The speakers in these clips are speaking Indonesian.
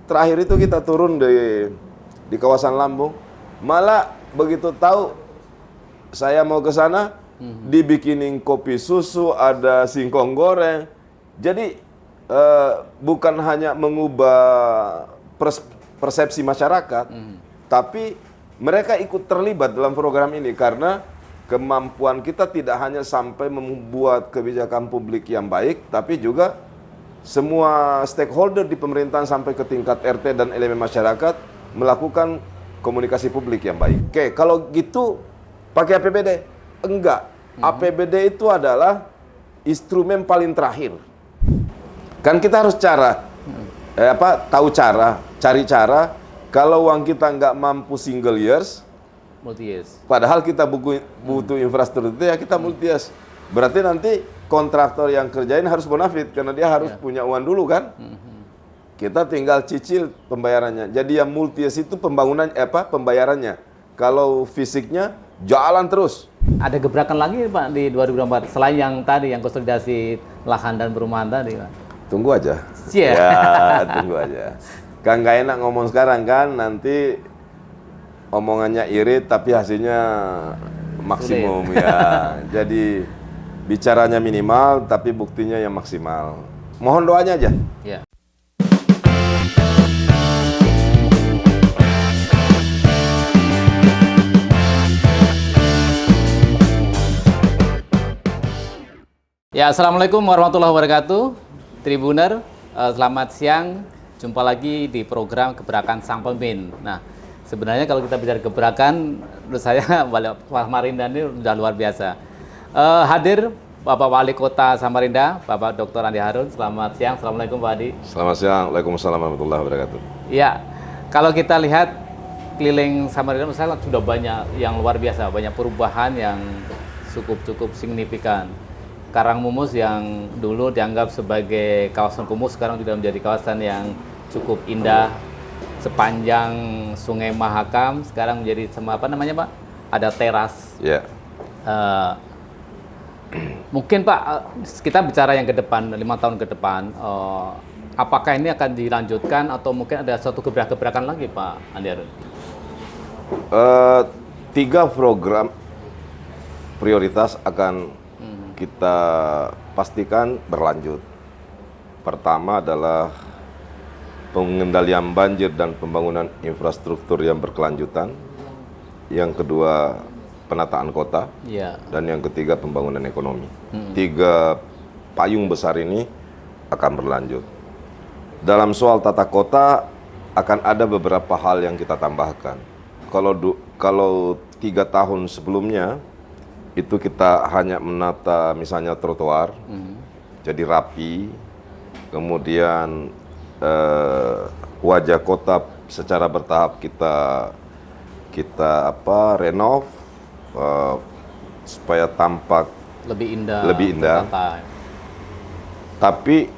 terakhir itu kita turun di kawasan Lambung, malah begitu tahu saya mau ke sana, dibikinin kopi susu, ada singkong goreng. Jadi bukan hanya mengubah persepsi masyarakat, tapi mereka ikut terlibat dalam program ini karena kemampuan kita tidak hanya sampai membuat kebijakan publik yang baik, tapi juga semua stakeholder di pemerintahan sampai ke tingkat RT dan elemen masyarakat melakukan komunikasi publik yang baik. Oke, kalau gitu pakai APBD? Enggak. APBD itu adalah instrumen paling terakhir. Kan kita harus tahu cara, cari cara. Kalau uang kita nggak mampu single years, multi years. Padahal kita butuh infrastruktur, ya kita multi years. Berarti nanti kontraktor yang kerjain harus bonafit karena dia harus punya uang dulu kan. Kita tinggal cicil pembayarannya. Jadi yang multi years itu pembayarannya. Kalau fisiknya jalan terus. Ada gebrakan lagi Pak di 2024 selain yang tadi yang konsolidasi lahan dan perumahan tadi Pak. Tunggu aja. Yeah. Ya, tunggu aja. Kan nggak enak ngomong sekarang kan, nanti omongannya irit tapi hasilnya maksimum ya. Jadi bicaranya minimal tapi buktinya yang maksimal. Mohon doanya aja. Ya. Ya, Assalamualaikum warahmatullahi wabarakatuh. Tribuner, selamat siang. Jumpa lagi di program Gebrakan Sang Pemimpin. Nah, sebenarnya kalau kita bicara gebrakan, menurut saya Samarinda ini sudah luar biasa. Hadir Bapak Wali Kota Samarinda, Bapak Dr. Andi Harun. Selamat siang. Assalamualaikum Pak Adi. Selamat siang. Waalaikumsalam warahmatullahi wabarakatuh. Ya, kalau kita lihat keliling Samarinda, menurut saya sudah banyak yang luar biasa, banyak perubahan yang cukup signifikan. Karangmumus yang dulu dianggap sebagai kawasan kumuh sekarang sudah menjadi kawasan yang cukup indah. Sepanjang Sungai Mahakam sekarang menjadi apa namanya Pak? Ada teras. Ya. Mungkin Pak, kita bicara yang ke depan, 5 tahun ke depan, apakah ini akan dilanjutkan atau mungkin ada suatu gebrakan lagi Pak Andi Harun? 3 program prioritas akan kita pastikan berlanjut. Pertama adalah pengendalian banjir dan pembangunan infrastruktur yang berkelanjutan. Yang kedua, penataan kota. Ya. Dan yang ketiga, pembangunan ekonomi. 3 payung besar ini akan berlanjut. Dalam soal tata kota akan ada beberapa hal yang kita tambahkan. Kalau 3 tahun sebelumnya itu kita hanya menata misalnya trotoar, jadi rapi, kemudian wajah kota secara bertahap kita renov supaya tampak lebih indah. Tapi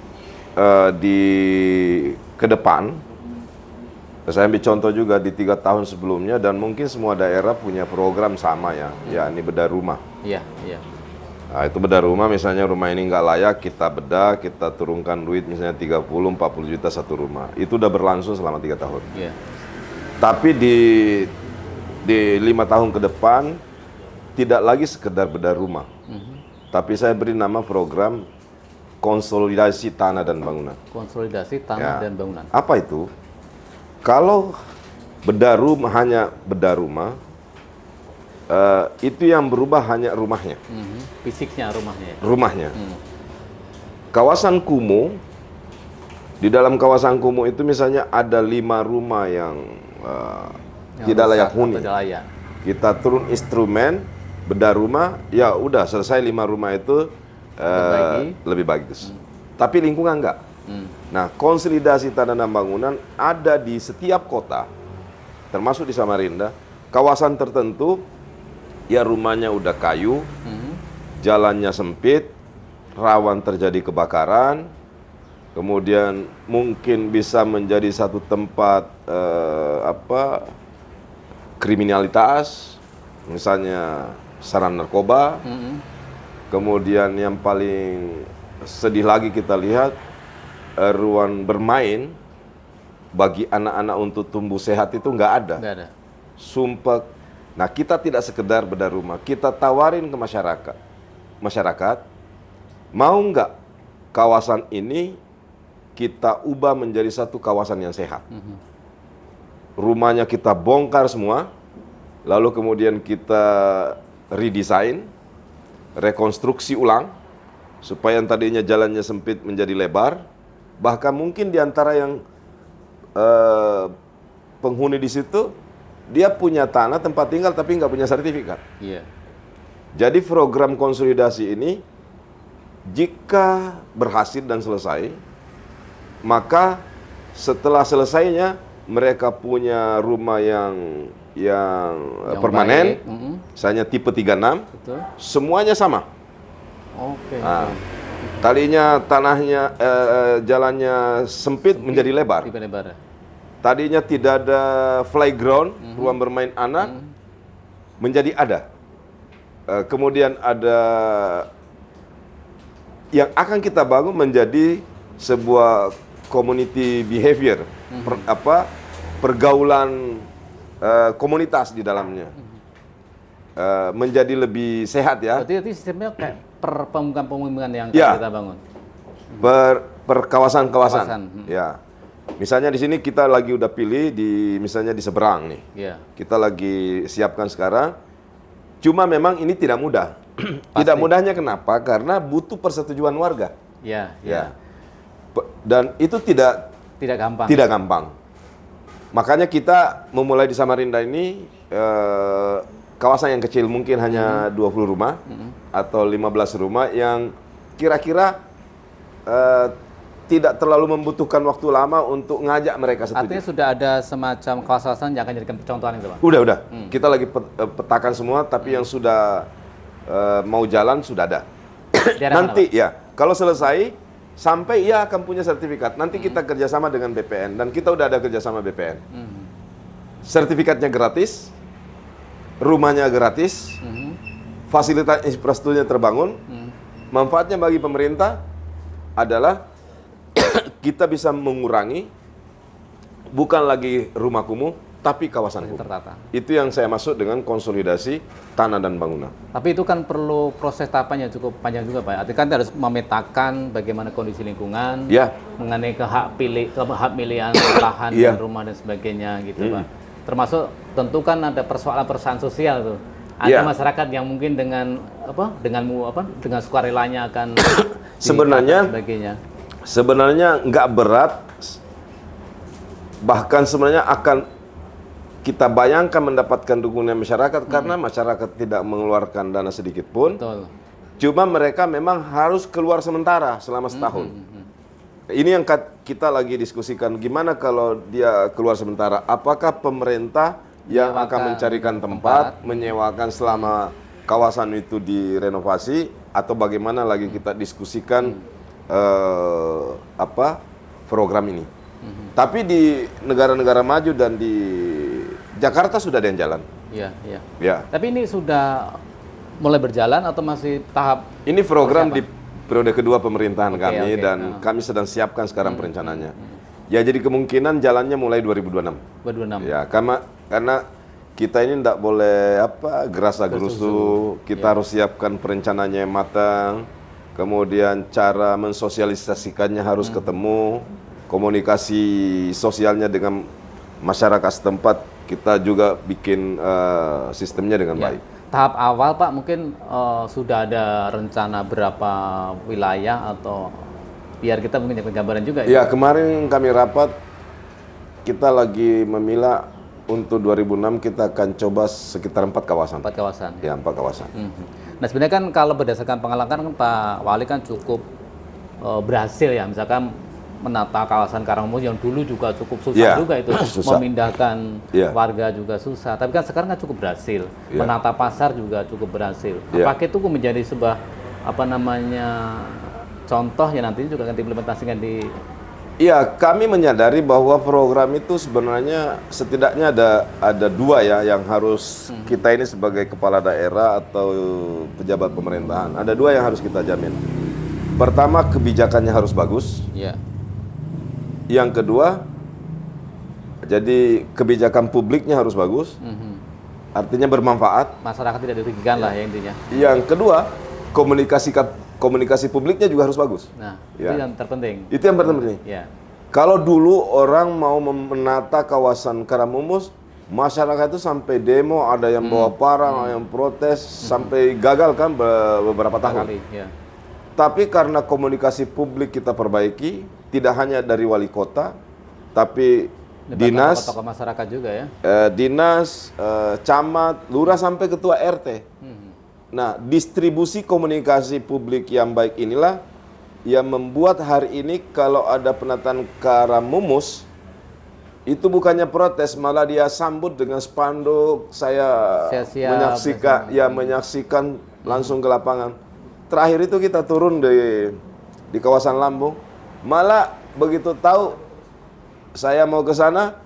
ke depan, saya ambil contoh juga di 3 tahun sebelumnya dan mungkin semua daerah punya program sama ya, yakni bedah rumah. Iya. Nah, itu bedah rumah, misalnya rumah ini nggak layak, kita bedah, kita turunkan duit misalnya 30-40 juta satu rumah. Itu udah berlangsung selama 3 tahun. Iya. Tapi di 5 tahun ke depan, tidak lagi sekedar bedah rumah. Tapi saya beri nama program konsolidasi tanah dan bangunan. Konsolidasi tanah dan bangunan. Apa itu? Kalau hanya bedah rumah, itu yang berubah hanya rumahnya. Fisiknya rumahnya. Rumahnya. Kawasan kumuh, di dalam kawasan kumuh itu misalnya ada 5 rumah yang tidak layak huni. Kita turun instrumen bedah rumah, ya udah selesai 5 rumah itu lebih bagus. Tapi lingkungan enggak. Nah, konsolidasi tanah dan bangunan ada di setiap kota, termasuk di Samarinda. Kawasan tertentu, ya rumahnya udah kayu, jalannya sempit, rawan terjadi kebakaran, kemudian mungkin bisa menjadi satu tempat kriminalitas, misalnya sarana narkoba. Kemudian yang paling sedih lagi kita lihat ruang bermain bagi anak-anak untuk tumbuh sehat itu nggak ada. Nggak ada. Sumpah. Nah, kita tidak sekedar bedah rumah, kita tawarin ke masyarakat. Masyarakat, mau nggak kawasan ini kita ubah menjadi satu kawasan yang sehat? Rumahnya kita bongkar semua, lalu kemudian kita redesign, rekonstruksi ulang, supaya yang tadinya jalannya sempit menjadi lebar. Bahkan mungkin di antara yang penghuni di situ, dia punya tanah tempat tinggal tapi nggak punya sertifikat. Iya. Jadi program konsolidasi ini jika berhasil dan selesai, maka setelah selesainya mereka punya rumah yang permanen, misalnya tipe 36, Betul. semuanya sama. Oke. Nah, tadinya tanahnya jalannya sempit menjadi lebar. Tipe lebar. Tadinya tidak ada playground, ruang bermain anak, menjadi ada. Kemudian ada yang akan kita bangun menjadi sebuah community behavior, pergaulan komunitas di dalamnya, menjadi lebih sehat ya. Berarti sistemnya kayak per pemukiman yang Ya. kita bangun. Per kawasan-kawasan. Kawasan. Ya. Misalnya di sini kita lagi udah pilih misalnya di seberang nih. Iya. Kita lagi siapkan sekarang. Cuma memang ini tidak mudah. Tidak mudahnya kenapa? Karena butuh persetujuan warga. Iya. Ya. Dan itu tidak Tidak gampang. Makanya kita memulai di Samarinda ini kawasan yang kecil, mungkin hanya 20 rumah atau 15 rumah yang kira-kira tidak terlalu membutuhkan waktu lama untuk ngajak mereka setuju. Artinya sudah ada semacam kawasan yang akan jadikan percontohan itu, Pak? Udah. Kita lagi petakan semua, tapi yang sudah mau jalan sudah ada. Daerah Nanti mana, ya, kalau selesai, sampai ia akan punya sertifikat. Nanti kita kerjasama dengan BPN, dan kita udah ada kerjasama BPN. Sertifikatnya gratis, rumahnya gratis, fasilitas infrastrukturnya terbangun. Manfaatnya bagi pemerintah adalah kita bisa mengurangi bukan lagi rumah kumuh, tapi kawasan kumuh. tertata. Itu yang saya maksud dengan konsolidasi tanah dan bangunan. Tapi itu kan perlu proses tahapan yang cukup panjang juga, Pak. Artinya kan harus memetakan bagaimana kondisi lingkungan, Ya. mengenai hak milihan lahan Iya. dan rumah dan sebagainya gitu, Pak. Termasuk tentu kan ada persoalan sosial tuh. Ada Iya. masyarakat yang mungkin dengan sukarelanya akan Sebenarnya- sebagainya. Sebenarnya nggak berat, bahkan sebenarnya akan kita bayangkan mendapatkan dukungan masyarakat karena masyarakat tidak mengeluarkan dana sedikit pun. Betul. Cuma mereka memang harus keluar sementara selama setahun. Ini yang kita lagi diskusikan, gimana kalau dia keluar sementara? Apakah pemerintah yang Menyewakan akan mencarikan tempat, menyewakan selama kawasan itu direnovasi, atau bagaimana lagi kita diskusikan program ini? Tapi di negara-negara maju dan di Jakarta sudah ada yang jalan. Iya, iya. Ya. Tapi ini sudah mulai berjalan atau masih tahap Ini program di periode kedua pemerintahan kami oke. dan kami sedang siapkan sekarang perencanaannya. Ya, jadi kemungkinan jalannya mulai 2026. 2026? Ya, karena kita ini tidak boleh gerasa-gerusu. Kita harus siapkan perencanaannya yang matang. Kemudian cara mensosialisasikannya harus ketemu. Komunikasi sosialnya dengan masyarakat setempat kita juga bikin sistemnya dengan Ya. baik. Tahap awal, Pak, mungkin sudah ada rencana berapa wilayah atau biar kita mungkin dapat gambaran juga Ya, kemarin kami rapat, kita lagi memilah untuk 2006 kita akan coba sekitar 4 kawasan. 4 kawasan. Ya, 4 kawasan. Nah, sebenarnya kan kalau berdasarkan pengalaman kan Pak Wali kan cukup berhasil ya, misalkan menata kawasan Karangmus yang dulu juga cukup susah Ya, juga itu, susah. memindahkan Ya. warga juga susah. Tapi kan sekarang kan cukup berhasil, Ya. menata pasar juga cukup berhasil. Ya. Apakah itu menjadi sebuah contoh yang nantinya juga akan diimplementasikan di Iya, kami menyadari bahwa program itu sebenarnya setidaknya ada 2 ya yang harus kita ini sebagai kepala daerah atau pejabat pemerintahan. Ada 2 yang harus kita jamin. Pertama, kebijakannya harus bagus. ya. Yang kedua, Jadi kebijakan publiknya harus bagus, artinya bermanfaat. Masyarakat tidak dirugikan lah ya intinya. Yang kedua, komunikasi publiknya juga harus bagus. Nah, Ya. itu yang terpenting. Itu yang penting. Ya. Kalau dulu orang mau menata kawasan Karamumus, masyarakat itu sampai demo, ada yang bawa parang, ada yang protes, sampai gagal kan beberapa tahun. Kali, ya. Tapi karena komunikasi publik kita perbaiki, tidak hanya dari wali kota, tapi dinas, tokoh masyarakat juga ya. dinas, camat, lurah sampai ketua RT. Nah, distribusi komunikasi publik yang baik inilah yang membuat hari ini kalau ada penataan Karamumus, itu bukannya protes, malah dia sambut dengan spanduk. Saya Siap-siap menyaksikan langsung ke lapangan. Terakhir itu kita turun di kawasan Lambung, malah begitu tahu saya mau ke sana,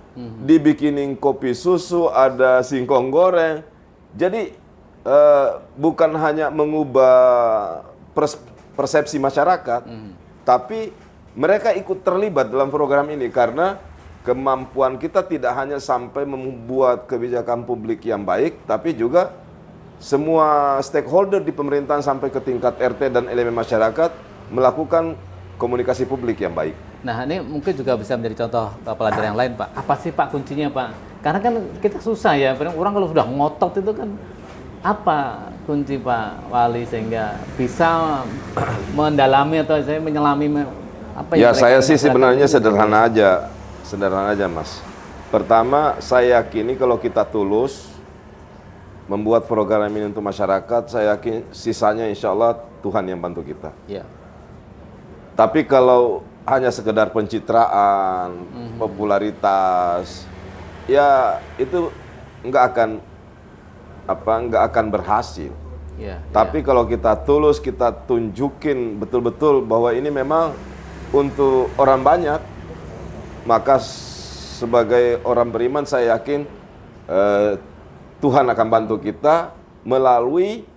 dibikinin kopi susu, ada singkong goreng. Jadi bukan hanya mengubah persepsi masyarakat, tapi mereka ikut terlibat dalam program ini karena kemampuan kita tidak hanya sampai membuat kebijakan publik yang baik, tapi juga semua stakeholder di pemerintahan sampai ke tingkat RT dan elemen masyarakat melakukan komunikasi publik yang baik. Nah, ini mungkin juga bisa menjadi contoh pelajaran yang lain, Pak. Apa sih, Pak, kuncinya, Pak? Karena kan kita susah ya, orang kalau sudah ngotot itu kan, apa kunci, Pak Wali, sehingga bisa mendalami atau saya menyelami apa Ya, yang saya sih masyarakat sebenarnya itu? sederhana aja, Mas. Pertama, saya yakini kalau kita tulus membuat program ini untuk masyarakat, saya yakin sisanya insya Allah Tuhan yang bantu kita. Ya. Tapi kalau hanya sekedar pencitraan, popularitas, ya itu nggak akan berhasil. Ya. Tapi kalau kita tulus, kita tunjukin betul-betul bahwa ini memang untuk orang banyak, maka sebagai orang beriman saya yakin Tuhan akan bantu kita melalui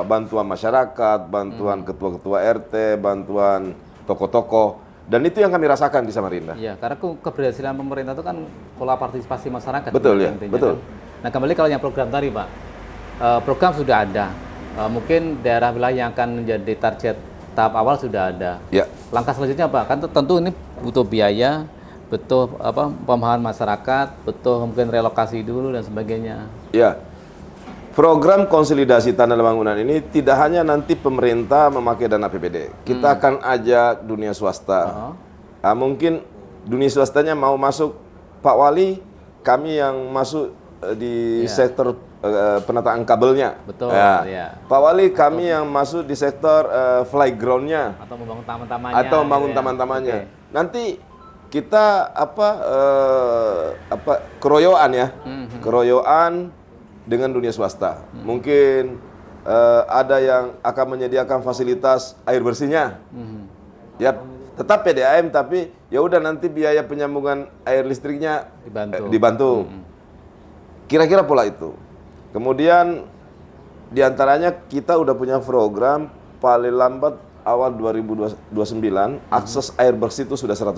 bantuan masyarakat, bantuan ketua-ketua RT, bantuan tokoh-tokoh, dan itu yang kami rasakan di Samarinda. Iya, karena keberhasilan pemerintah itu kan pola partisipasi masyarakat. Betul ya, intinya, betul. Kan? Nah, kembali kalau yang program tadi, Pak, program sudah ada, mungkin daerah wilayah yang akan menjadi target tahap awal sudah ada. Ya. Langkah selanjutnya apa? Kan tentu ini butuh biaya, butuh pemahaman masyarakat, butuh mungkin relokasi dulu dan sebagainya. Ya, program konsolidasi tanah dan bangunan ini tidak hanya nanti pemerintah memakai dana APBD. Kita akan ajak dunia swasta. Mungkin dunia swastanya mau masuk, Pak Wali, kami yang masuk di sektor penataan kabelnya. Betul, ya. ya. Pak Wali, kami yang masuk di sektor flygroundnya. Atau membangun taman-tamannya. Atau membangun gitu ya. taman-tamannya. Oke. Nanti kita keroyokan ya, keroyokan dengan dunia swasta. Mungkin ada yang akan menyediakan fasilitas air bersihnya. Ya, tetap PDAM, tapi ya udah nanti biaya penyambungan air listriknya dibantu. Kira-kira pola itu. Kemudian diantaranya kita udah punya program paling lambat awal 2029 akses air bersih itu sudah 100%.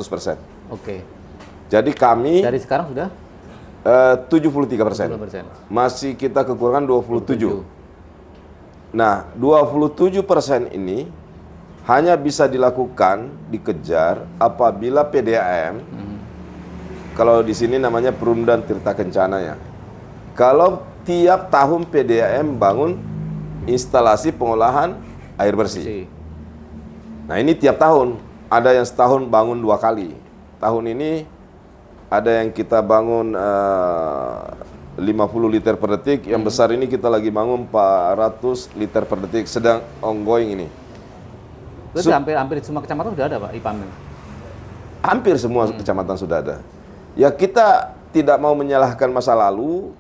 Oke. Jadi kami Dari sekarang sudah 73%. 10%. Masih kita kekurangan 27. Nah, 27% ini hanya bisa dilakukan, dikejar apabila PDAM, kalau di sini namanya Perumdan Tirta Kencana ya. Kalau tiap tahun PDAM bangun instalasi pengolahan air bersih. Nah, ini tiap tahun. Ada yang setahun bangun 2 kali. Tahun ini ada yang kita bangun 50 liter per detik. Yang besar ini kita lagi bangun 400 liter per detik. Sedang ongoing ini. Berarti hampir semua kecamatan sudah ada, Pak, IPAM? Hampir semua kecamatan sudah ada. Ya, kita tidak mau menyalahkan masa lalu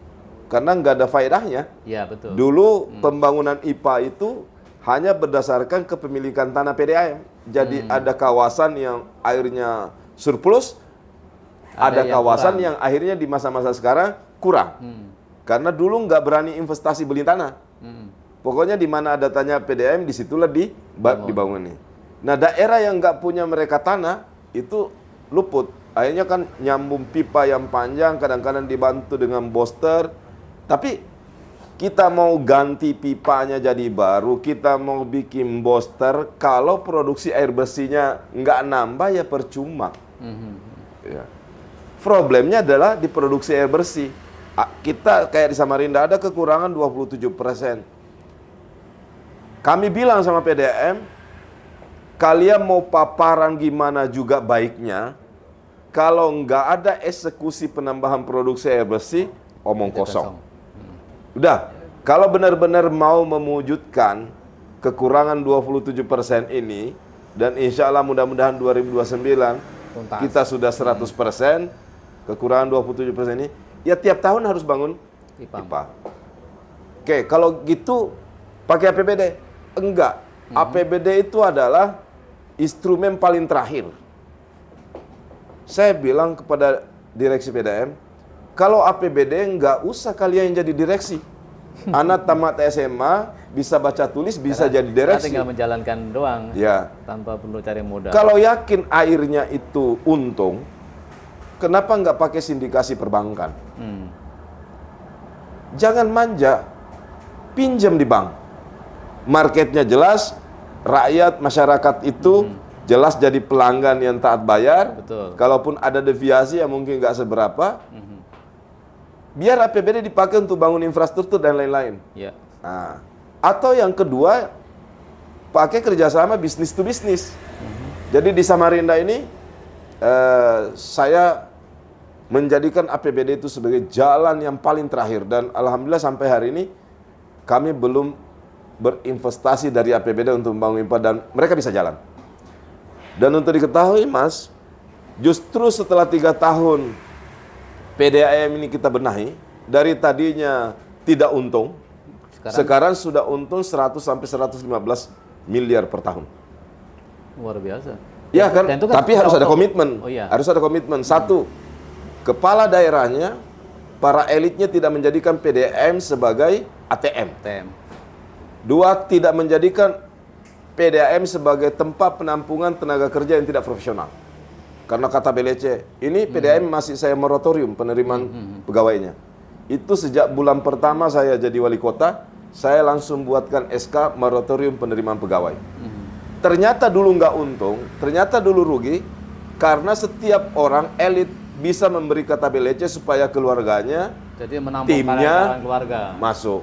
karena nggak ada faedahnya. Iya, betul. Dulu pembangunan IPA itu hanya berdasarkan kepemilikan tanah PDAM. Jadi ada kawasan yang airnya surplus, ada kawasan yang akhirnya di masa-masa sekarang kurang. Karena dulu nggak berani investasi beli tanah. Pokoknya di mana ada tanah PDAM, disitulah dibangun nih. Nah, daerah yang nggak punya mereka tanah, itu luput. Akhirnya kan nyambung pipa yang panjang, kadang-kadang dibantu dengan booster. Tapi kita mau ganti pipanya jadi baru, kita mau bikin booster, kalau produksi air bersihnya nggak nambah ya percuma. Ya. Problemnya adalah di produksi air bersih. Kita kayak di Samarinda ada kekurangan 27%. Kami bilang sama PDAM, kalian mau paparan gimana juga baiknya, kalau nggak ada eksekusi penambahan produksi air bersih, omong kosong. Udah, kalau benar-benar mau mewujudkan kekurangan 27% ini, dan insya Allah mudah-mudahan 2029 Tuntas. kita sudah 100%, kekurangan 27% ini, ya tiap tahun harus bangun pipa. Oke, kalau gitu pakai APBD? Enggak. APBD itu adalah instrumen paling terakhir. Saya bilang kepada direksi PDAM, kalau APBD nggak usah kalian yang jadi direksi. Anak tamat SMA, bisa baca tulis, bisa jadi direksi. Tinggal menjalankan doang, Ya. tanpa perlu cari modal. Kalau yakin airnya itu untung, kenapa nggak pakai sindikasi perbankan? Jangan manja, pinjam di bank. Marketnya jelas, rakyat, masyarakat itu jelas jadi pelanggan yang taat bayar. Betul. Kalaupun ada deviasi yang mungkin nggak seberapa, biar APBD dipakai untuk bangun infrastruktur dan lain-lain. Ya. Nah, atau yang kedua, pakai kerjasama bisnis to bisnis. Jadi di Samarinda ini, saya menjadikan APBD itu sebagai jalan yang paling terakhir. Dan alhamdulillah sampai hari ini, kami belum berinvestasi dari APBD untuk membangun IPA dan mereka bisa jalan. Dan untuk diketahui Mas, justru setelah 3 tahun PDAM ini kita benahi, dari tadinya tidak untung, sekarang sudah untung 100 sampai 115 miliar per tahun. Luar biasa. Ya kan, Dan itu kan tapi harus ada komitmen. Oh, iya. Harus ada komitmen. Satu, kepala daerahnya, para elitnya tidak menjadikan PDAM sebagai ATM. TM. Dua, tidak menjadikan PDAM sebagai tempat penampungan tenaga kerja yang tidak profesional. Karena kata BLC, ini PDAM masih saya moratorium penerimaan pegawainya. Itu sejak bulan pertama saya jadi wali kota, saya langsung buatkan SK moratorium penerimaan pegawai. Ternyata dulu nggak untung, ternyata dulu rugi, karena setiap orang elit bisa memberi kata BLC supaya keluarganya, Jadi menampung timnya karyawan keluarga. masuk.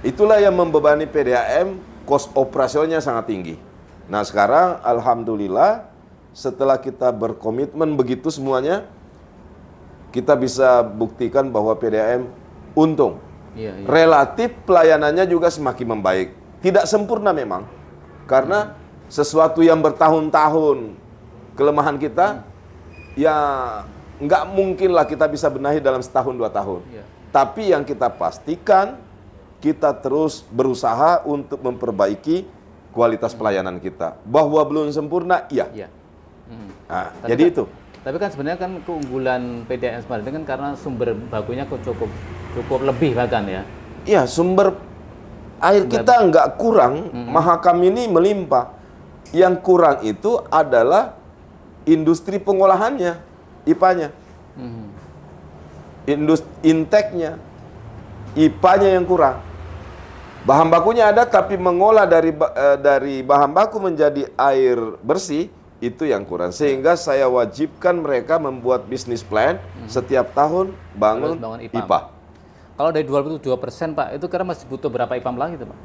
Itulah yang membebani PDAM, kos operasionalnya sangat tinggi. Nah sekarang Alhamdulillah, setelah kita berkomitmen begitu semuanya, kita bisa buktikan bahwa PDAM untung. Iya, iya. Relatif pelayanannya juga semakin membaik. Tidak sempurna memang, karena sesuatu yang bertahun-tahun kelemahan kita, ya nggak mungkinlah kita bisa benahi dalam setahun 2 tahun. Iya. Tapi yang kita pastikan, kita terus berusaha untuk memperbaiki kualitas pelayanan kita. Bahwa belum sempurna, iya. Iya. Nah, Tapi jadi kan- itu. Tapi kan sebenarnya kan keunggulan PDAM Samarinda kan karena sumber bakunya cukup lebih bahkan ya. Iya, sumber air kita nggak kurang, Mahakam ini melimpah. Yang kurang itu adalah industri pengolahannya, IPA-nya. Intake-nya, IPA-nya yang kurang. Bahan bakunya ada, tapi mengolah dari bahan baku menjadi air bersih, itu yang kurang. Sehingga saya wajibkan mereka membuat bisnis plan setiap tahun bangun Harus bangun IPA. Kalau dari 27% Pak, itu karena masih butuh berapa IPAM lagi itu Pak?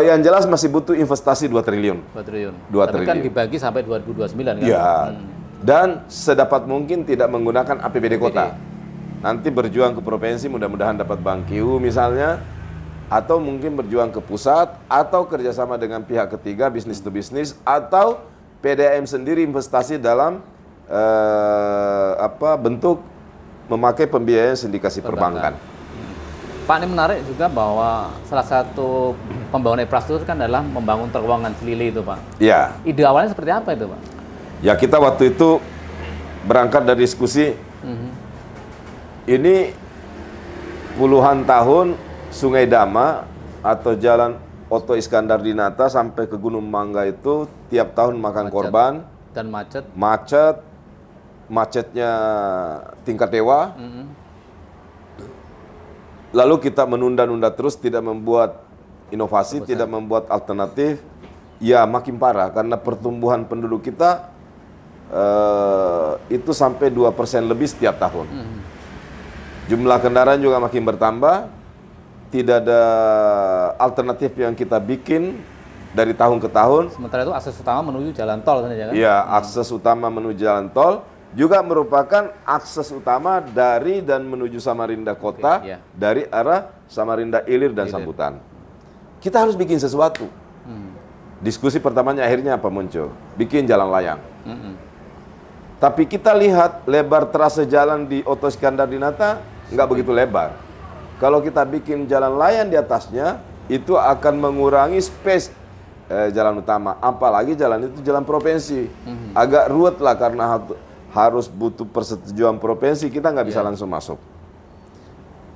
Yang jelas masih butuh investasi 2 triliun. 2 triliun. 2 Tapi kan triliun. dibagi sampai 2029 kan? Ya, dan sedapat mungkin tidak menggunakan APBD kota. Nanti berjuang ke provinsi, mudah-mudahan dapat Bank QU misalnya, atau mungkin berjuang ke pusat, atau kerjasama dengan pihak ketiga, bisnis to bisnis, atau PDAM sendiri investasi dalam bentuk memakai pembiayaan sindikasi perbankan. Pak, ini menarik juga bahwa salah satu pembangunan infrastruktur kan adalah membangun terowongan Selili itu Pak. Ya, Ide awalnya seperti apa itu Pak? ya kita waktu itu berangkat dari diskusi, ini puluhan tahun Sungai Dama atau Jalan Oto Iskandar Dinata sampai ke Gunung Mangga itu tiap tahun makan Macet. korban, Dan macet. Macetnya tingkat dewa. Lalu kita menunda-nunda terus, tidak membuat inovasi, tidak membuat alternatif. Ya makin parah karena pertumbuhan penduduk kita itu sampai 2% lebih setiap tahun. Jumlah kendaraan juga makin bertambah. Tidak ada alternatif yang kita bikin dari tahun ke tahun. Sementara itu akses utama menuju jalan tol kan? Iya, akses utama menuju jalan tol juga merupakan akses utama dari dan menuju Samarinda kota, dari arah Samarinda Ilir dan Sambutan. Kita harus bikin sesuatu. Diskusi pertamanya akhirnya apa muncul? Bikin jalan layang. Tapi kita lihat lebar trase jalan di Oto Iskandar di Nata nggak begitu lebar. Kalau kita bikin jalan layang di atasnya, itu akan mengurangi space jalan utama. Apalagi jalan itu jalan provinsi. Agak ruwet lah karena harus butuh persetujuan provinsi, kita nggak bisa langsung masuk.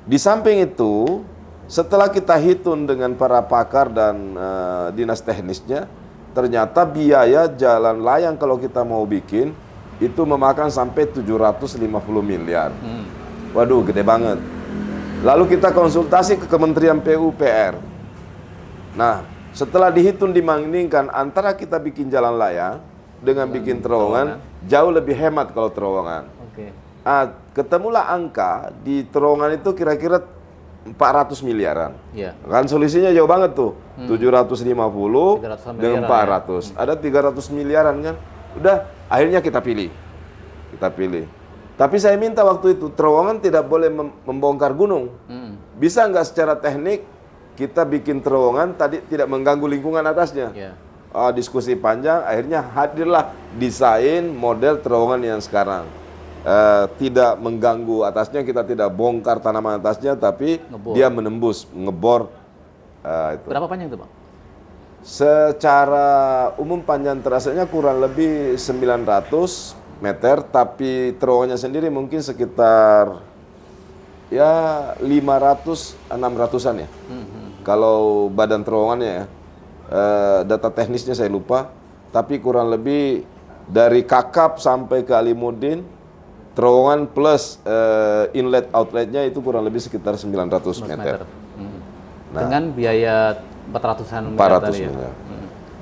Di samping itu, setelah kita hitung dengan para pakar dan dinas teknisnya, ternyata biaya jalan layang kalau kita mau bikin, itu memakan sampai 750 miliar. Waduh, gede banget. Lalu kita konsultasi ke Kementerian PUPR. Nah, setelah dihitung dibandingkan antara kita bikin jalan layang dengan bikin terowongan, jauh lebih hemat kalau terowongan. Ketemulah angka di terowongan itu kira-kira 400 miliaran. Kan solusinya jauh banget tuh. 750 dengan 400. Ada 300 miliaran kan. Udah, akhirnya kita pilih. Tapi saya minta waktu itu, terowongan tidak boleh membongkar gunung. Bisa nggak secara teknik kita bikin terowongan tadi tidak mengganggu lingkungan atasnya? Diskusi panjang, akhirnya hadirlah desain model terowongan yang sekarang. Tidak mengganggu atasnya, kita tidak bongkar tanaman atasnya, tapi dia menembus, ngebor. Itu. Berapa panjang itu, Bang? Secara umum panjang trasenya kurang lebih 900 meter, tapi terowongannya sendiri mungkin sekitar ya 500-600an ya. Kalau badan terowongannya ya, data teknisnya saya lupa, tapi kurang lebih dari Kakap sampai ke Alimuddin, terowongan plus inlet outletnya itu kurang lebih sekitar 900 meter. Nah, dengan biaya 400-an miliar.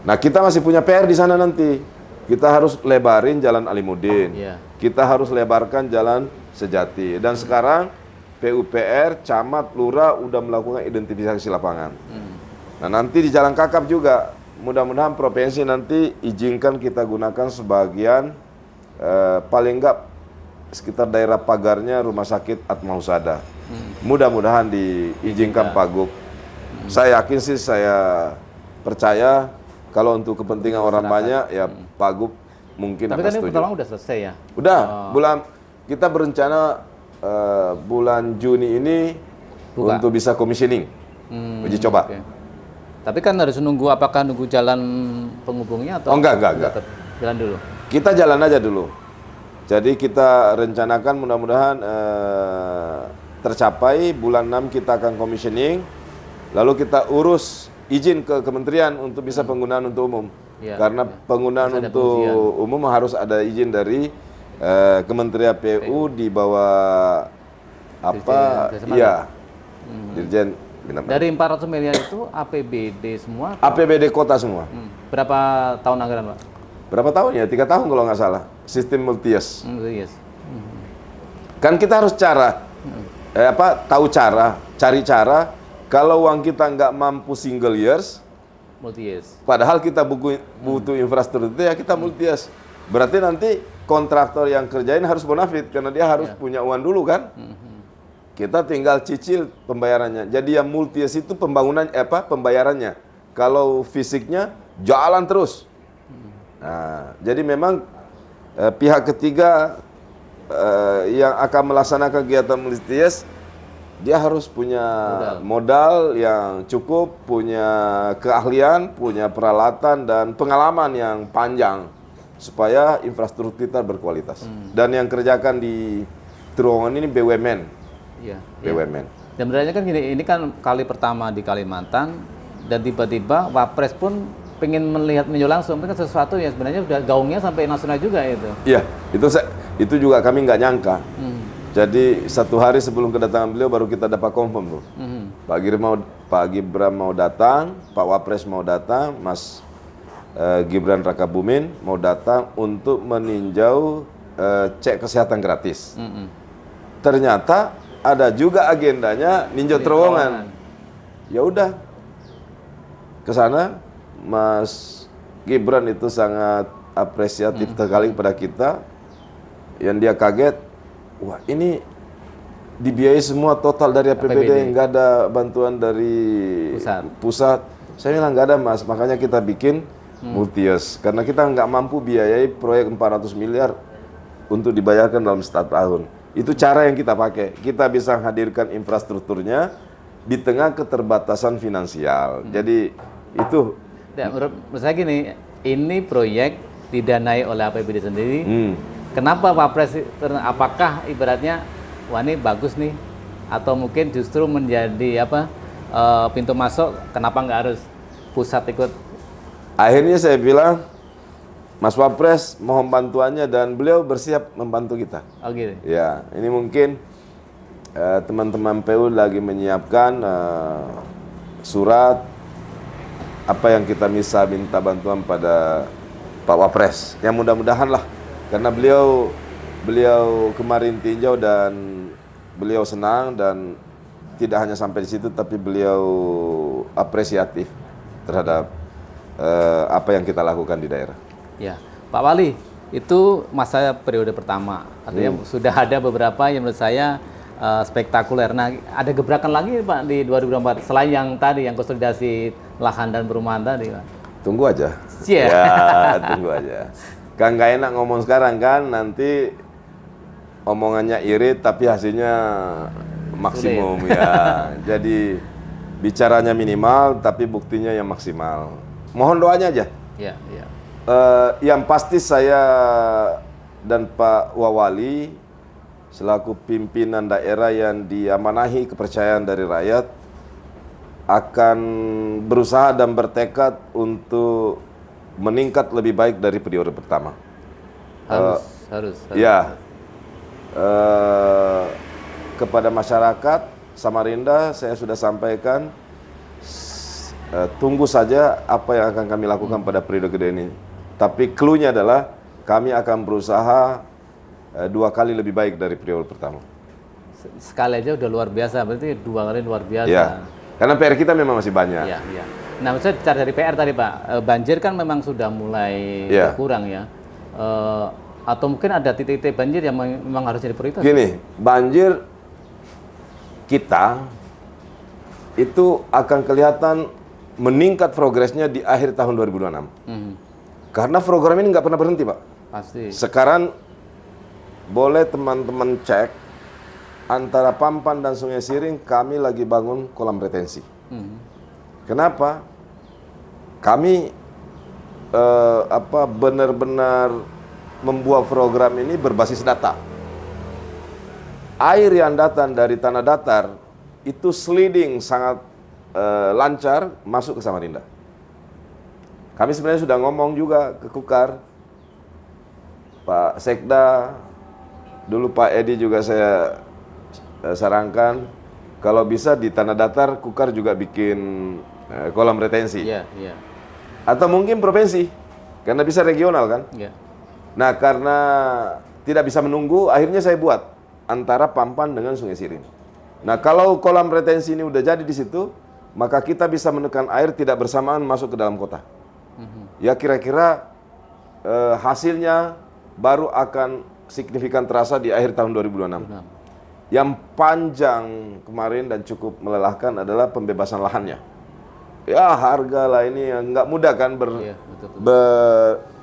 Nah, kita masih punya PR di sana nanti. Kita harus lebarin jalan Alimuddin. Kita harus lebarkan jalan Sejati. Dan sekarang PUPR, Camat, Lurah udah melakukan identifikasi lapangan. Nah, nanti di Jalan Kakap juga, mudah-mudahan provinsi nanti izinkan kita gunakan sebagian, paling enggak sekitar daerah pagarnya Rumah Sakit Atma Husada. Mudah-mudahan diizinkan Pak Gub. Saya yakin sih, saya percaya kalau untuk kepentingan orang banyak, ya Pak Gub mungkin akan setuju. Tapi kan ini pertolongan udah selesai ya? Udah, kita berencana bulan Juni ini untuk bisa commissioning, uji coba. Tapi kan harus nunggu, apakah nunggu jalan penghubungnya atau? Enggak. Jalan dulu? Kita jalan aja dulu. Jadi kita rencanakan mudah-mudahan tercapai, bulan 6 kita akan commissioning, lalu kita urus izin ke kementerian untuk bisa penggunaan untuk umum. Karena penggunaan untuk umum harus ada izin dari Kementerian PU di bawah Dirjen. Dari 400 miliar itu APBD semua? APBD kota semua. Berapa tahun anggaran, Pak? Berapa tahun ya? 3 tahun kalau nggak salah. Sistem multi-years. Kan kita harus tahu cara, cari cara. Kalau uang kita nggak mampu single years, multi-years. Padahal kita butuh infrastruktur, ya kita multi-years. Berarti nanti kontraktor yang kerjain harus bonafit karena dia harus punya uang dulu kan. Kita tinggal cicil pembayarannya. Jadi yang multi-years itu pembayarannya. Kalau fisiknya jalan terus. Nah, jadi memang pihak ketiga yang akan melaksanakan kegiatan multi-years, dia harus punya modal yang cukup, punya keahlian, punya peralatan dan pengalaman yang panjang supaya infrastruktur kita berkualitas. Dan yang kerjakan di terowongan ini BUMN. BUMN. Dan sebenarnya kan gini, ini kan kali pertama di Kalimantan dan tiba-tiba Wapres pun pengen melihat meninjau langsung, itu kan sesuatu yang sebenarnya udah gaungnya sampai nasional juga itu. Iya, itu juga kami nggak nyangka. Jadi 1 hari sebelum kedatangan beliau baru kita dapat confirm tuh. Pak Gibran mau datang, Pak Wapres mau datang, Mas Gibran Rakabuming mau datang untuk meninjau cek kesehatan gratis. Ternyata ada juga agendanya ninjau terowongan. Ya udah, ke sana Mas Gibran itu sangat apresiatif sekali kepada kita. Yang dia kaget, wah ini dibiayai semua total dari APBD, nggak ada bantuan dari pusat. Saya bilang nggak ada Mas, makanya kita bikin Multius. Karena kita nggak mampu biayai proyek 400 miliar untuk dibayarkan dalam 1 tahun. Itu cara yang kita pakai. Kita bisa hadirkan infrastrukturnya di tengah keterbatasan finansial. Jadi itu. Ya, menurut saya gini, ini proyek didanai oleh APBD sendiri. Kenapa Pak Pres, apakah ibaratnya, wah ini bagus nih, atau mungkin justru menjadi pintu masuk, kenapa nggak harus pusat ikut? Akhirnya saya bilang, Mas Wapres mohon bantuannya dan beliau bersiap membantu kita. Oh gitu? Ya, ini mungkin teman-teman PU lagi menyiapkan surat apa yang kita bisa minta bantuan pada Pak Wapres. Yang mudah-mudahan lah, karena beliau kemarin tinjau dan beliau senang dan tidak hanya sampai di situ, tapi beliau apresiatif terhadap apa yang kita lakukan di daerah. Ya, Pak Wali, itu masa periode pertama, artinya sudah ada beberapa yang menurut saya spektakuler. Nah, ada gebrakan lagi Pak di 2024 selain yang tadi, yang konsolidasi lahan dan perumahan tadi Pak? Tunggu aja. Yeah. Ya, tunggu aja. Kan nggak enak ngomong sekarang kan, nanti omongannya irit tapi hasilnya maksimum ya. Jadi bicaranya minimal tapi buktinya yang maksimal. Mohon doanya aja. Ya, ya. Yang pasti saya dan Pak Wawali selaku pimpinan daerah yang diamanahi kepercayaan dari rakyat akan berusaha dan bertekad untuk meningkat lebih baik dari periode pertama. Harus. Ya, kepada masyarakat Samarinda saya sudah sampaikan, tunggu saja apa yang akan kami lakukan pada periode kedua ini. Tapi clue-nya adalah kami akan berusaha 2 kali lebih baik dari periode pertama. Sekali aja udah luar biasa, berarti 2 kali luar biasa. Ya, karena PR kita memang masih banyak. Iya, iya. Nah, saya bicara dari PR tadi Pak, banjir kan memang sudah mulai berkurang ya. Atau mungkin ada titik-titik banjir yang memang harus jadi prioritas? Gini, banjir kita itu akan kelihatan meningkat progresnya di akhir tahun 2026. Karena program ini nggak pernah berhenti, Pak. Pasti. Sekarang boleh teman-teman cek antara Pampan dan Sungai Siring kami lagi bangun kolam retensi. Kenapa? Kami benar-benar membuat program ini berbasis data. Air yang datang dari tanah datar itu sliding sangat lancar masuk ke Samarinda. Kami sebenarnya sudah ngomong juga ke Kukar, Pak Sekda, dulu Pak Edi juga saya sarankan, kalau bisa di tanah datar Kukar juga bikin kolam retensi. Iya, iya. Atau mungkin provinsi, karena bisa regional kan. Iya. Nah, karena tidak bisa menunggu, akhirnya saya buat antara Pampan dengan Sungai Siring. Nah, kalau kolam retensi ini udah jadi di situ, maka kita bisa menekan air tidak bersamaan masuk ke dalam kota. Ya kira-kira hasilnya baru akan signifikan terasa di akhir tahun 2026. Yang panjang kemarin dan cukup melelahkan adalah pembebasan lahannya. Ya harga lah ini nggak mudah kan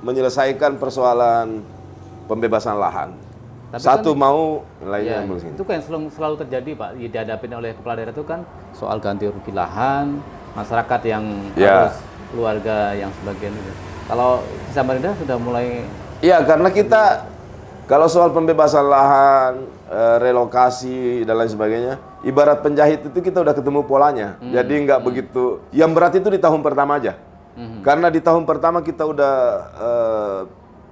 menyelesaikan persoalan pembebasan lahan. Tapi satu kan, mau lainnya ya, itu kan selalu terjadi Pak, dihadapin oleh kepala daerah itu kan soal ganti rugi lahan, masyarakat yang harus keluarga yang sebagian itu. Kalau di Samarinda sudah mulai. Iya, karena kita kalau soal pembebasan lahan, relokasi dan lain sebagainya, ibarat penjahit itu kita udah ketemu polanya. Jadi nggak begitu. Yang berat itu di tahun pertama aja. Karena di tahun pertama kita udah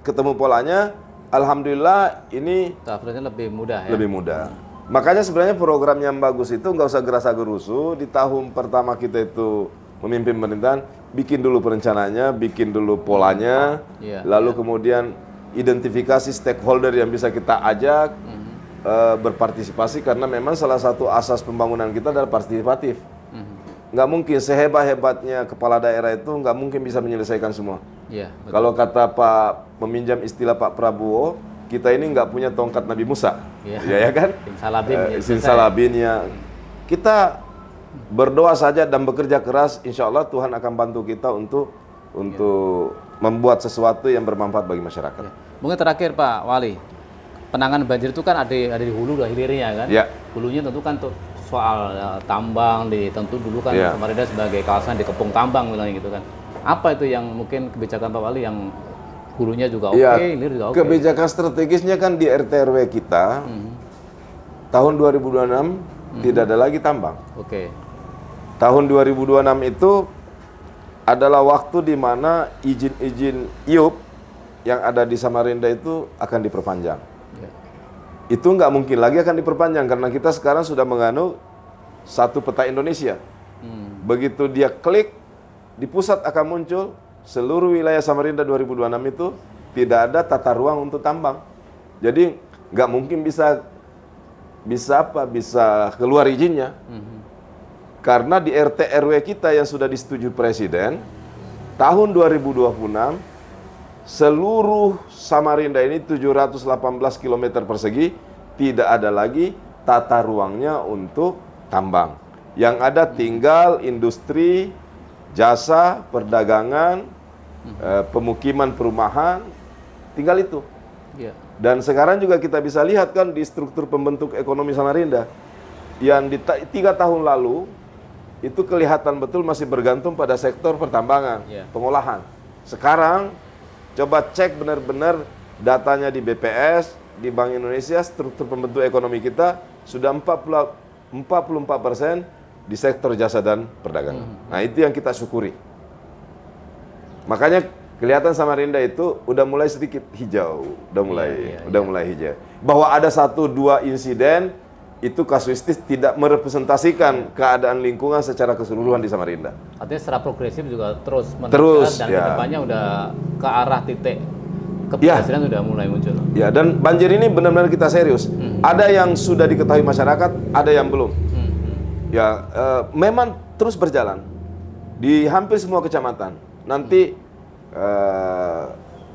ketemu polanya, alhamdulillah ini Tahapnya lebih mudah ya. lebih mudah. Makanya sebenarnya program yang bagus itu nggak usah gerasa gerusu. Di tahun pertama kita itu memimpin pemerintahan, bikin dulu perencanaannya, bikin dulu polanya, Iya, lalu kemudian identifikasi stakeholder yang bisa kita ajak berpartisipasi, karena memang salah satu asas pembangunan kita adalah partisipatif. Nggak mungkin sehebat-hebatnya kepala daerah itu nggak mungkin bisa menyelesaikan semua. Iya, betul. Kalau kata Pak, meminjam istilah Pak Prabowo, kita ini nggak punya tongkat Nabi Musa, Iya. ya kan? Simsalabim, ya, selesai. Simsalabimnya. Kita berdoa saja dan bekerja keras, insya Allah Tuhan akan bantu kita untuk membuat sesuatu yang bermanfaat bagi masyarakat. Ya. Mungkin terakhir Pak Wali, penanganan banjir itu kan ada di hulu dan hilirnya kan. Ya. Hulunya tentu kan soal tambang, tentu dulu kan Ya. Samarinda sebagai kawasan dikepung tambang bilangnya gitu kan. Apa itu yang mungkin kebijakan Pak Wali yang hulunya juga oke, Ya, hilir juga oke? kebijakan strategisnya kan di RT/RW kita tahun 2026 tidak ada lagi tambang. Oke. Tahun 2026 itu adalah waktu di mana izin-izin IUP yang ada di Samarinda itu akan diperpanjang. Ya. Itu nggak mungkin lagi akan diperpanjang karena kita sekarang sudah menganut satu peta Indonesia. Begitu dia klik, di pusat akan muncul seluruh wilayah Samarinda 2026 itu tidak ada tata ruang untuk tambang. Jadi nggak mungkin bisa keluar izinnya. Karena di RT/RW kita yang sudah disetujui Presiden, tahun 2026 seluruh Samarinda ini 718 km persegi tidak ada lagi tata ruangnya untuk tambang. Yang ada tinggal industri, jasa, perdagangan, pemukiman, perumahan, tinggal itu. Ya. Dan sekarang juga kita bisa lihat kan di struktur pembentuk ekonomi Samarinda, yang di 3 tahun lalu itu kelihatan betul masih bergantung pada sektor pertambangan, Ya. pengolahan. Sekarang coba cek benar-benar datanya di BPS, di Bank Indonesia, struktur pembentuk ekonomi kita sudah 44% di sektor jasa dan perdagangan. Nah, itu yang kita syukuri. Makanya kelihatan Samarinda itu udah mulai sedikit hijau, udah mulai hijau. Bahwa ada 1-2 insiden itu kasuistis tidak merepresentasikan keadaan lingkungan secara keseluruhan di Samarinda. Artinya secara progresif juga terus Terus, dan ya. kedepannya udah ke arah titik keberhasilan udah mulai muncul. Ya, dan banjir ini benar-benar kita serius. Ada yang sudah diketahui masyarakat, ada yang belum. Ya, memang terus berjalan di hampir semua kecamatan. Nanti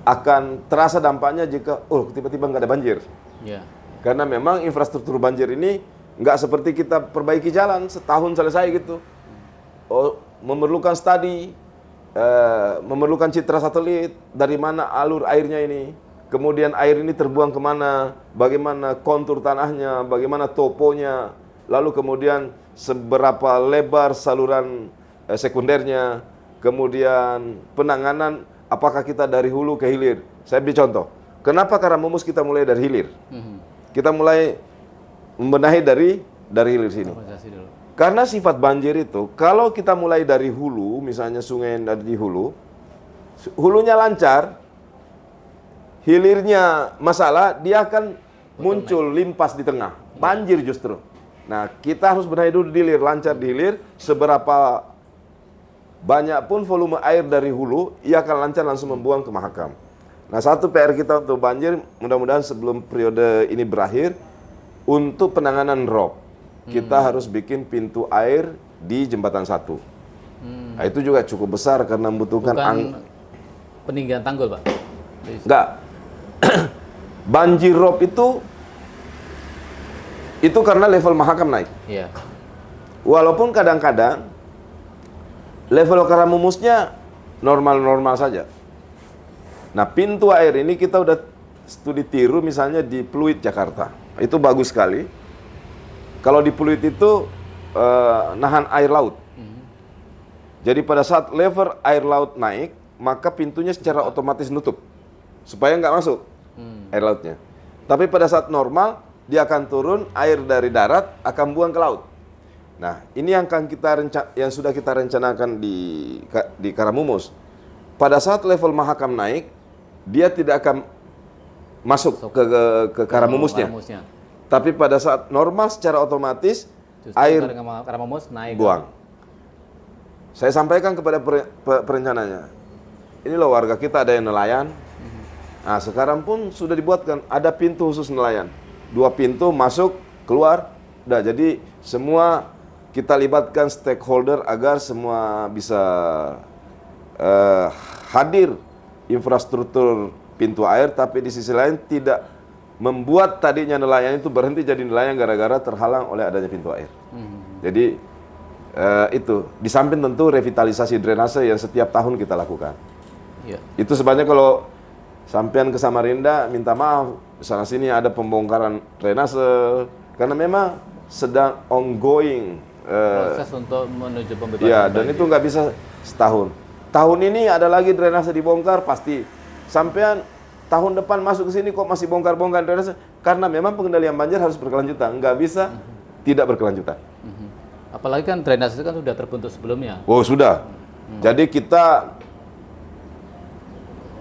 akan terasa dampaknya jika tiba-tiba nggak ada banjir. Ya. Karena memang infrastruktur banjir ini nggak seperti kita perbaiki jalan setahun selesai gitu. Memerlukan studi, memerlukan citra satelit, dari mana alur airnya ini, kemudian air ini terbuang kemana, bagaimana kontur tanahnya, bagaimana toponya, lalu kemudian seberapa lebar saluran sekundernya, kemudian penanganan apakah kita dari hulu ke hilir. Saya beri contoh, kenapa Karamumus kita mulai dari hilir? Kita mulai membenahi dari hilir sini. Organisasi dulu. Karena sifat banjir itu, kalau kita mulai dari hulu, misalnya sungai yang ada di hulu, hulunya lancar, hilirnya masalah, dia akan muncul limpas di tengah, banjir justru. Nah, kita harus benahi dulu di hilir, lancar di hilir, seberapa banyak pun volume air dari hulu, ia akan lancar langsung membuang ke Mahakam. Nah, satu PR kita untuk banjir, mudah-mudahan sebelum periode ini berakhir, untuk penanganan rob, kita harus bikin pintu air di Jembatan 1. Nah, itu juga cukup besar karena membutuhkan peninggian tanggul, Pak? Enggak. Banjir rob itu karena level Mahakam naik. Iya. Walaupun kadang-kadang level Karamumusnya normal-normal saja. Nah, pintu air ini kita udah studi tiru misalnya di Pluit, Jakarta. Itu bagus sekali. Kalau di Pluit itu nahan air laut. Jadi pada saat level air laut naik, maka pintunya secara otomatis nutup. Supaya nggak masuk air lautnya. Tapi pada saat normal, dia akan turun, air dari darat akan buang ke laut. Nah, ini yang sudah kita rencanakan di Karamumus. pada saat level Mahakam naik, dia tidak akan masuk ke Karamumusnya. Tapi pada saat normal secara otomatis Justru air Karamumus naik. buang. Saya sampaikan kepada perencananya. Ini loh warga kita ada yang nelayan. Nah sekarang pun sudah dibuatkan ada pintu khusus nelayan. 2 pintu masuk keluar. Udah jadi semua kita libatkan stakeholder agar semua bisa hadir infrastruktur pintu air, tapi di sisi lain tidak membuat tadinya nelayan itu berhenti jadi nelayan gara-gara terhalang oleh adanya pintu air. Jadi itu di samping tentu revitalisasi drainase yang setiap tahun kita lakukan. Ya. Itu sebabnya kalau sampean ke Samarinda minta maaf sana sini ada pembongkaran drainase karena memang sedang ongoing Proses untuk menuju pembebasan. ya, dan itu nggak bisa setahun. Tahun ini ada lagi drainase dibongkar pasti. Sampean tahun depan masuk ke sini kok masih bongkar-bongkar drainase karena memang pengendalian banjir harus berkelanjutan, nggak bisa tidak berkelanjutan. Apalagi kan drainase itu kan sudah terbentuk sebelumnya. Oh sudah. Jadi kita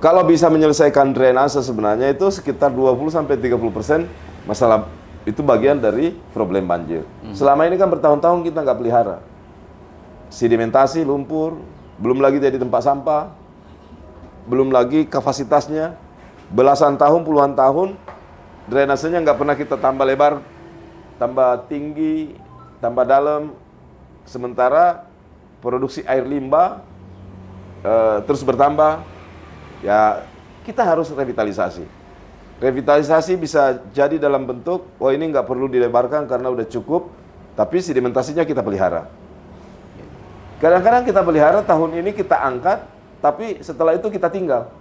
kalau bisa menyelesaikan drainase sebenarnya itu sekitar 20-30% masalah itu bagian dari problem banjir. Selama ini kan bertahun-tahun kita nggak pelihara. Sedimentasi, lumpur, belum lagi jadi tempat sampah, belum lagi kapasitasnya, belasan tahun, puluhan tahun, drainasenya nggak pernah kita tambah lebar, tambah tinggi, tambah dalam, sementara produksi air limbah terus bertambah. Ya, kita harus revitalisasi. Revitalisasi bisa jadi dalam bentuk, oh ini nggak perlu dilebarkan karena udah cukup, tapi sedimentasinya kita pelihara. Kadang-kadang kita pelihara, tahun ini kita angkat, tapi setelah itu kita tinggal.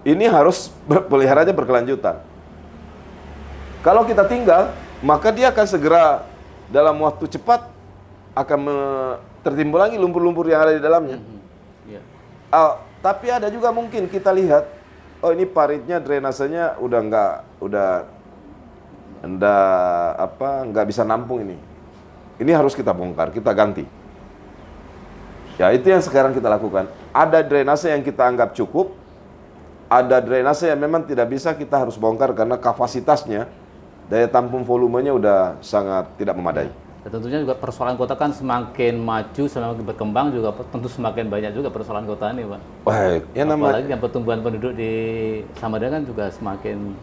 Ini harus peliharanya berkelanjutan. Kalau kita tinggal, maka dia akan segera dalam waktu cepat akan tertimbul lagi lumpur-lumpur yang ada di dalamnya. Tapi ada juga mungkin kita lihat, oh ini paritnya drainasenya udah nggak bisa nampung ini. Ini harus kita bongkar, kita ganti. Ya itu yang sekarang kita lakukan. Ada drainase yang kita anggap cukup, ada drainase yang memang tidak bisa, kita harus bongkar karena kapasitasnya, daya tampung volumenya udah sangat tidak memadai. Dan tentunya juga persoalan kota kan semakin maju, semakin berkembang juga tentu semakin banyak juga persoalan kota ini, Pak. Baik, ya Apalagi yang pertumbuhan penduduk di Samarinda kan juga semakin.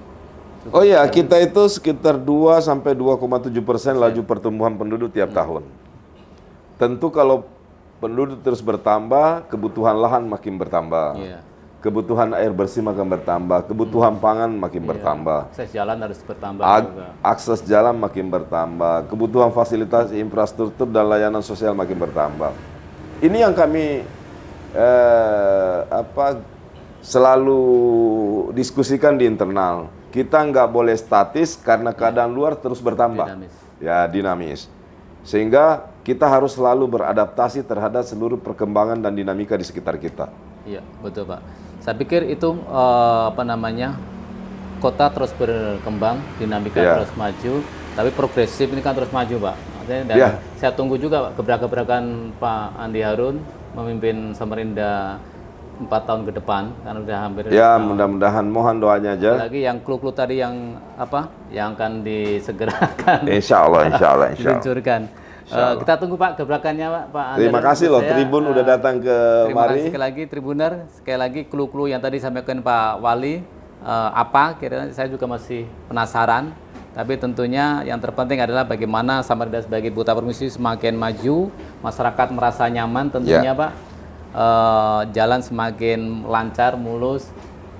Oh iya, kita itu sekitar 2-2,7% laju pertumbuhan penduduk tiap tahun. Tentu kalau penduduk terus bertambah, kebutuhan lahan makin bertambah. Iya. Kebutuhan air bersih makin bertambah, kebutuhan pangan makin bertambah. Akses jalan harus bertambah juga. Akses jalan makin bertambah, kebutuhan fasilitas infrastruktur dan layanan sosial makin bertambah. Ini yang kami selalu diskusikan di internal. Kita nggak boleh statis karena keadaan luar terus bertambah. Dinamis. Ya, dinamis. Sehingga kita harus selalu beradaptasi terhadap seluruh perkembangan dan dinamika di sekitar kita. Iya, betul, Pak. Saya pikir itu kota terus berkembang, dinamika terus maju, tapi progresif ini kan terus maju, Pak. Dan saya tunggu juga Pak, gebrakan Pak Andi Harun memimpin Samarinda 4 tahun ke depan, kan udah hampir. Ya, mudah-mudahan, mohon doanya aja. Lagi yang clue-clue tadi yang akan disegerakan. Insya Allah. Diluncurkan. Kita tunggu Pak gebrakannya Pak. Terima kasih loh Tribun udah datang ke terima mari. kasih sekali lagi Tribuner, sekali lagi clue-clue yang tadi sampaikan Pak Wali kira-kira saya juga masih penasaran. Tapi tentunya yang terpenting adalah bagaimana Samarinda sebagai Buta Permisi semakin maju, masyarakat merasa nyaman tentunya Pak. Jalan semakin lancar, mulus,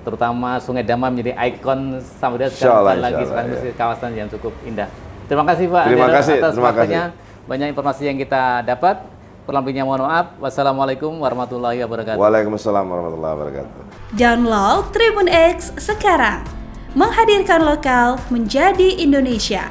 terutama Sungai Dama menjadi ikon Samarinda sekarang lagi sebagai kawasan yang cukup indah. Terima kasih Pak. Terima kasih. Atas waktunya. Banyak informasi yang kita dapat. Kurang lebihnya mohon maaf. Wassalamualaikum warahmatullahi wabarakatuh. Waalaikumsalam warahmatullahi wabarakatuh. Download Tribun X sekarang. Menghadirkan lokal menjadi Indonesia.